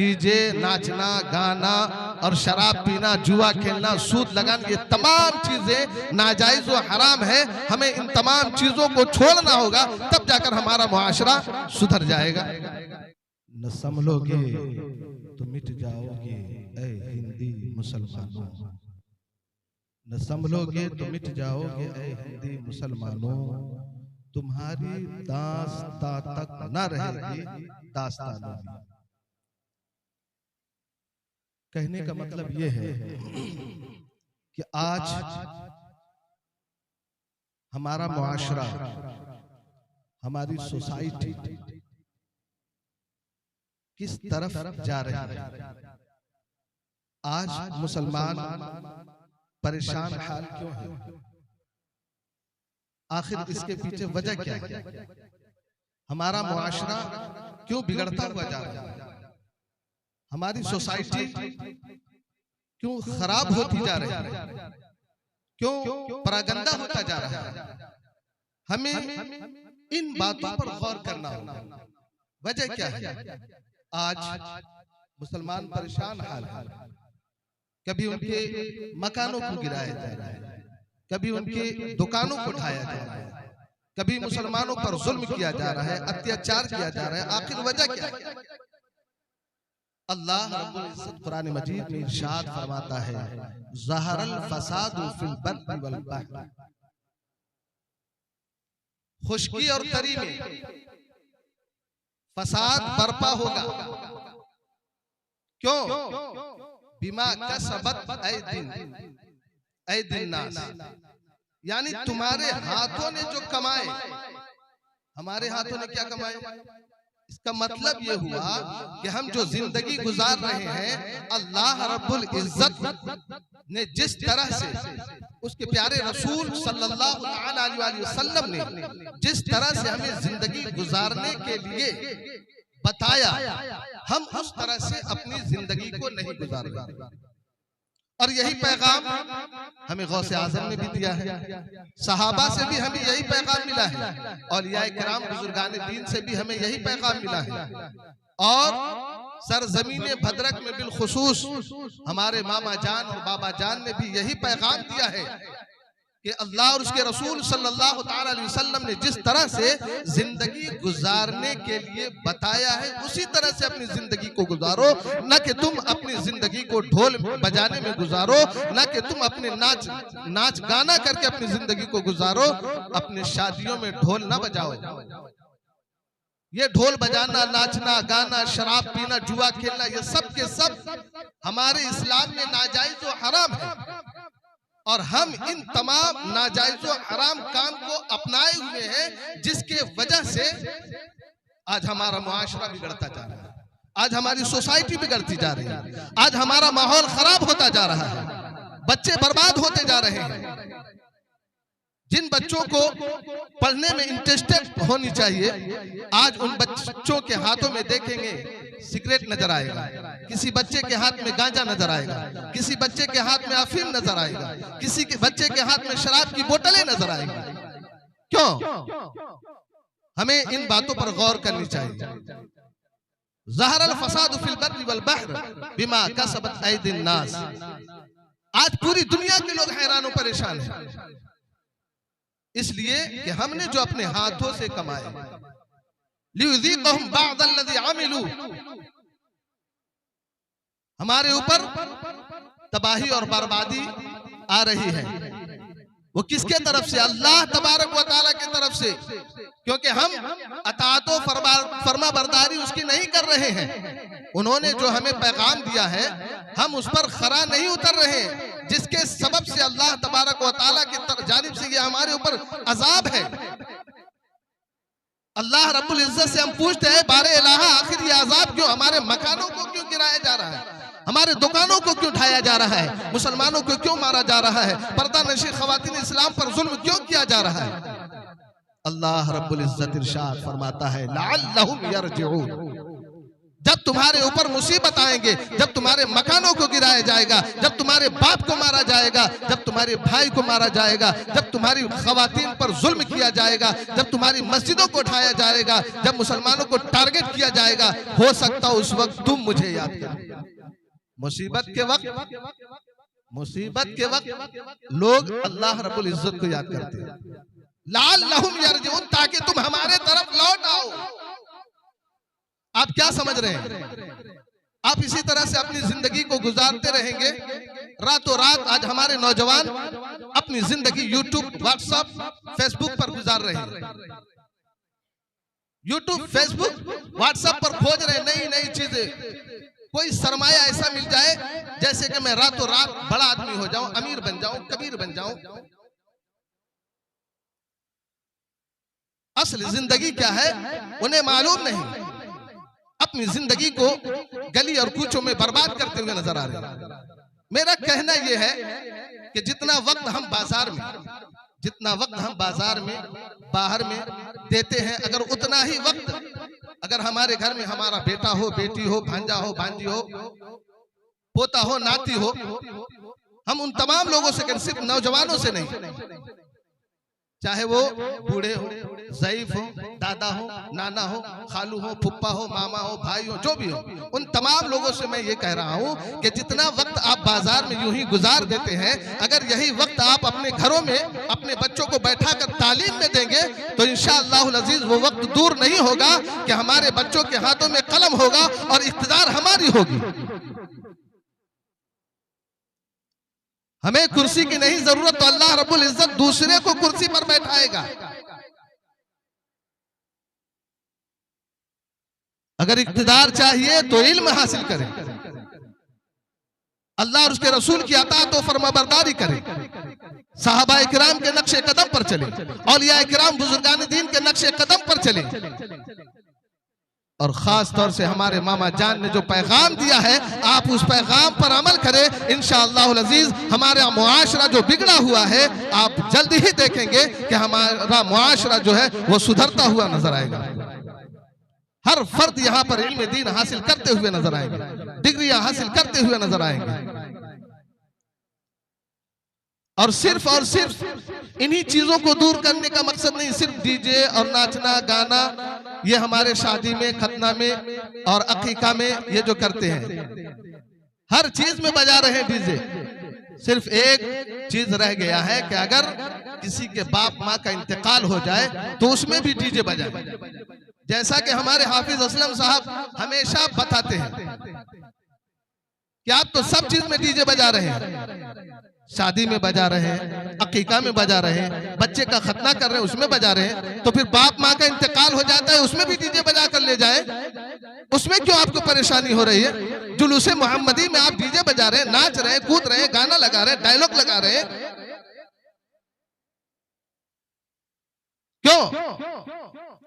DJ, नाचना गाना और शराब पीना, जुआ खेलना, सूद लगाना, ये तमाम चीजें नाजायज और हराम है। हमें इन तमाम चीजों को छोड़ना होगा, तब जाकर हमारा मुआशरा सुधर जाएगा। न संभलोगे तो मिट जाओगे ऐ हिंदी मुसलमानों, न संभलोगे तो मिट जाओगे ऐ हिंदी मुसलमानों, तुम्हारी दास्तां तक न रहेगी दास्तानों में। कहने का मतलब यह है कि आज हमारा मुआशरा, हमारी सोसाइटी किस तरफ जा रही है। आज मुसलमान परेशान हाल क्यों है? आखिर इसके पीछे वजह क्या है? हमारा मुआशरा क्यों बिगड़ता हुआ जा रहा है? हमारी सोसाइटी क्यों खराब होती जा रही है? क्यों परागंदा होता जा रहा है? हमें इन बातों पर गौर करना होगा। वजह क्या है? आज मुसलमान परेशान हाल है। कभी उनके मकानों को गिराया जा रहा है, कभी उनके दुकानों को ढाया जा रहा है, कभी मुसलमानों पर जुल्म किया जा रहा है, अत्याचार किया जा रहा है। आखिर वजह क्या है? अल्लाह रब्बुल इज्जत कुरान मजीद में इरशाद फरमाता है, ज़हरल फसादु फिल बर्रि वल बहर, खुशकी और तरी में फसाद बर्पा होगा। क्यों? बिमा कसबत ऐदिन नास, यानी तुम्हारे हाथों ने जो कमाए। हमारे हाथों ने क्या कमाए? इसका मतलब ये हुआ कि हम जो जिंदगी गुजार रहे हैं, अल्लाह रब्बुल इज्जत ने जिस तरह से उसके प्यारे रसूल सल्लल्लाहु अलैहि वसल्लम ने जिस तरह से हमें जिंदगी गुजारने के लिए बताया, हम उस तरह से अपनी जिंदगी को नहीं गुजार रहे। और यही पैगाम हमें गौसे आजम ने भी दिया है, सहाबा से भी हमें यही पैगाम मिला है, औलिया किराम बुजुर्गान दीन से भी हमें यही पैगाम मिला है। और सरजमीन भद्रक में बिलखुसूस हमारे मामा जान और बाबा जान ने भी यही पैगाम दिया है कि अल्लाह और उसके रसूल सल्लल्लाहु अलैहि वसल्लम ने जिस तरह से जिंदगी गुजारने के लिए बताया है, उसी तरह से अपनी जिंदगी को गुजारो। न कि तुम अपनी जिंदगी को ढोल बजाने में गुजारो, न कि तुम अपने नाच गाना करके अपनी जिंदगी को गुजारो। अपने शादियों में ढोल न बजाओ। ये ढोल बजाना, नाचना गाना, शराब पीना, जुआ खेलना, ये सब के सब हमारे इस्लाम में नाजायज और हराम है। और हम इन तमाम नाजायज और हराम काम को अपनाए हुए हैं, जिसके वजह से आज हमारा मुआशरा बिगड़ता जा रहा है, आज हमारी सोसाइटी बिगड़ती जा रही है, आज हमारा माहौल खराब होता जा रहा है, बच्चे बर्बाद होते जा रहे हैं। जिन बच्चों को पढ़ने में इंटरेस्टेड होनी चाहिए, आज उन बच्चों के हाथों में देखेंगे सिगरेट नजर आएगा, किसी बच्चे के हाथ में गांजा नजर आएगा, किसी बच्चे के हाथ में अफीम नजर आएगा, किसी के बच्चे के हाथ में शराब की बोतलें नजर आएगी। क्यों? हमें इन बातों पर गौर करनी चाहिए। ज़हरल फसादु फिल बर्रि वल बहर बिमा कसबत ऐदिन नास। आज पूरी दुनिया के लोग हैरान और परेशान हैं, इसलिए कि हमने जो अपने हाथों से कमाए, लियुज़ीक़हुम बअदल्लज़ी अमिलू, हमारे ऊपर तबाही और बर्बादी आ रही है। वो किसके तरफ से? अल्लाह तबारक व तआला की तरफ से, क्योंकि हम अताअत व फरमा बरदारी उसकी नहीं कर रहे हैं। उन्होंने जो हमें पैगाम दिया है, हम उस पर खरा नहीं उतर रहे हैं, जिसके सबब से अल्लाह तबारक व तआला की जानिब से ये हमारे ऊपर अजाब है। अल्लाह रब्बुल इज्जत से हम पूछते हैं, बारे इलाहा, आखिर ये अजाब क्यों? हमारे मकानों को क्यों गिराया जा रहा है? हमारे दुकानों को क्यों ढाया जा रहा है? मुसलमानों को क्यों मारा जा रहा है? पर्दा नशी खवातीन इस्लाम पर जुल्म क्यों किया जा रहा है? अल्लाह रब्बुल इज्जत इरशाद फरमाता है, लअल्लहुम यरजिऊन, जब तुम्हारे ऊपर मुसीबत आएंगे, जब तुम्हारे मकानों को गिराया जाएगा, जब तुम्हारे बाप को मारा जाएगा, जब तुम्हारे भाई को मारा जाएगा, जब तुम्हारी खवातीन पर जुल्म किया जाएगा, जब तुम्हारी मस्जिदों को उठाया जाएगा, जब मुसलमानों को टारगेट किया जाएगा, हो सकता उस वक्त तुम मुझे याद करो। मुसीबत के वक्त लोग अल्लाह रब्बुल इज्जत को याद करते हैं, लअल्लहुम यरजिऊन, ताकि तुम हमारे तरफ लौट आओ। आप क्या समझ रहे हैं? आप इसी तरह से अपनी जिंदगी को गुजारते रहेंगे, रातों रात आज हमारे नौजवान अपनी जिंदगी यूट्यूब, व्हाट्सएप, फेसबुक पर गुजार रहे हैं। यूट्यूब, फेसबुक, व्हाट्सएप पर खोज रहे नई नई चीजें। कोई सरमाया ऐसा मिल जाए जैसे कि मैं रातों रात बड़ा आदमी हो जाऊं, अमीर बन जाऊं, कबीर बन जाऊं। असल जिंदगी क्या है उन्हें मालूम नहीं, अपनी जिंदगी को गली और कूचों में बर्बाद करते हुए नजर आ रहे हैं। मेरा कहना यह है कि जितना वक्त हम बाजार में बाहर में देते हैं, अगर उतना ही वक्त अगर हमारे घर में हमारा बेटा हो, बेटी हो, भांजा हो, भांजी हो, पोता हो, नाती हो, हम उन तमाम लोगों से, सिर्फ नौजवानों से नहीं, चाहे वो बूढ़े हो, ज़ईफ हो, दादा हो, नाना हो, खालू हो, फुप्पा हो, मामा हो, भाई हो, जो भी हो, उन तमाम लोगों से मैं ये कह रहा हूँ कि जितना वक्त आप बाजार में यूं ही गुजार देते हैं, अगर यही वक्त आप अपने घरों में अपने बच्चों को बैठा कर तालीम में देंगे तो इंशाअल्लाहुल अज़ीज़ वो वक्त दूर नहीं होगा कि हमारे बच्चों के हाथों में कलम होगा और इख्तिदार हमारी होगी। हमें कुर्सी की नहीं जरूरत, तो अल्लाह रब्बुल इज्जत दूसरे को कुर्सी पर बैठाएगा। अगर इख्तिदार चाहिए तो इल्म हासिल करें, अल्लाह और उसके रसूल की अताअत और फरमाबरदारी करें, सहाबा इकराम के नक्शे कदम पर चले, औलिया इकराम बुजुर्गान दीन के नक्शे कदम पर चले, और खास तौर से हमारे मामा जान ने जो पैगाम दिया है आप उस पैगाम पर अमल करें। इंशाअल्लाहुल अज़ीज़ हमारा मुआशरा जो बिगड़ा हुआ है आप जल्दी ही देखेंगे कि हमारा मुआशरा जो है वो सुधरता हुआ नजर आएगा। हर फर्द यहाँ पर इल्म दीन हासिल करते हुए नजर आएंगे, डिग्रियां हासिल करते हुए नजर आएंगे। और सिर्फ इन्हीं चीजों को दूर करने का मकसद नहीं, सिर्फ डीजे और नाचना गाना, ये हमारे शादी में, खतना में और अकीका में ये जो करते हैं, हर चीज में बजा रहे हैं डीजे। सिर्फ एक चीज रह गया है कि अगर किसी के बाप माँ का इंतकाल हो जाए तो उसमें भी डीजे बजाए, जैसा कि हमारे हाफिज असलम साहब हमेशा बताते हैं कि आप तो सब चीज में डीजे बजा रहे हैं, शादी में बजा रहे हैं, अकीका में बजा रहे हैं, बच्चे का खतना कर रहे हैं उसमें बजा रहे हैं, तो फिर बाप माँ का इंतकाल हो जाता है उसमें भी डीजे बजा कर ले जाए, उसमें क्यों आपको परेशानी हो रही है? जुलूसे मोहम्मदी में आप डीजे बजा रहे हैं, नाच रहे हैं, कूद रहे हैं, गाना लगा रहे हैं, डायलॉग लगा रहे हैं, क्यों?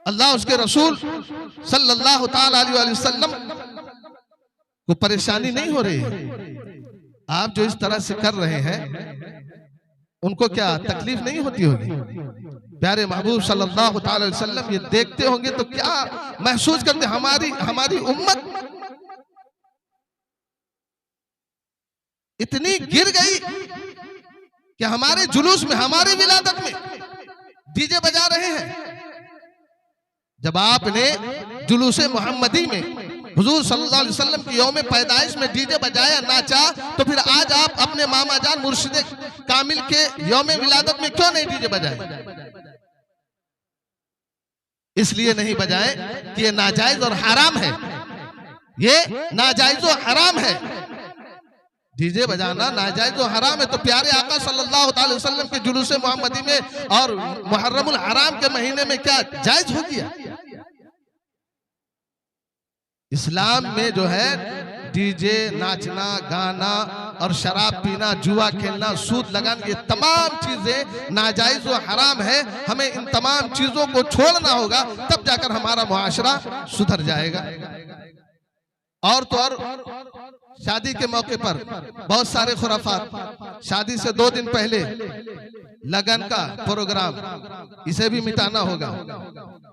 अल्लाह उसके रसूल सल्लल्लाहु ताला अलैहि वसल्लम को परेशानी नहीं हो रही है? आप जो इस तरह से कर रहे हैं उनको क्या तकलीफ नहीं होती होगी? प्यारे महबूब सल्लल्लाहु अलैहि वसल्लम ये देखते होंगे तो क्या महसूस करते? हमारी उम्मत इतनी गिर गई कि हमारे जुलूस में, हमारी विलादत में डीजे बजा रहे हैं। जब आपने जुलूसे मोहम्मदी में हुजूर सल्लल्लाहु अलैहि वसल्लम की यौम पैदाइश में डीजे बजाया, नाचा, तो फिर आज आप अपने मामा जान मुर्शिद कामिल के यौम विलादत में क्यों नहीं डीजे बजाए? इसलिए नहीं बजाए कि ये नाजायज और हराम है, ये नाजायज और हराम है। डीजे बजाना नाजायज और हराम है तो प्यारे आका सल्लल्लाहु अलैहि वसल्लम के जुलूसे मोहम्मदी में और मुहर्रमुल हराम के महीने में क्या जायज हो गया? इस्लाम में जो है डीजे, नाचना, गाना और शराब पीना, जुआ खेलना, सूद लगाना, ये तमाम चीजें नाजायज और हराम है। हमें इन तमाम चीजों को छोड़ना होगा, तब जाकर हमारा मुआशरा सुधर जाएगा। और तो और शादी के मौके पर बहुत सारे खुराफात, शादी से 2 दिन पहले लगन का प्रोग्राम, इसे भी मिटाना होगा,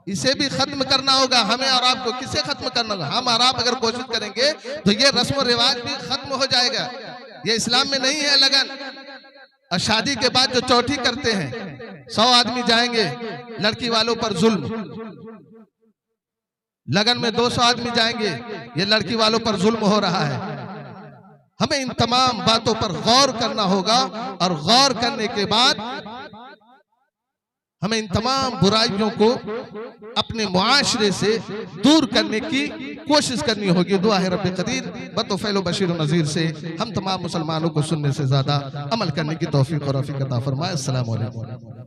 इसे भी खत्म करना होगा हमें और आपको। किसे खत्म करना होगा? हम और आप अगर कोशिश करेंगे तो ये रस्म और रिवाज भी खत्म हो जाएगा। ये इस्लाम में नहीं है लगन। और शादी के बाद जो चौठी करते हैं, 100 आदमी जाएंगे, लड़की वालों पर जुल्म। लगन में 200 आदमी जाएंगे, ये लड़की वालों पर जुल्म हो रहा है। हमें इन तमाम बातों पर गौर करना होगा और गौर करने के बाद हमें इन तमाम बुराइयों को अपने मुआशरे से दूर करने की कोशिश करनी होगी। दुआ है रब्बे कदीर बतौफील बशीर नज़ीर से हम तमाम मुसलमानों को सुनने से ज्यादा अमल करने की तौफीक और रफ़ीक अता फरमाए। अस्सलामु अलैकुम।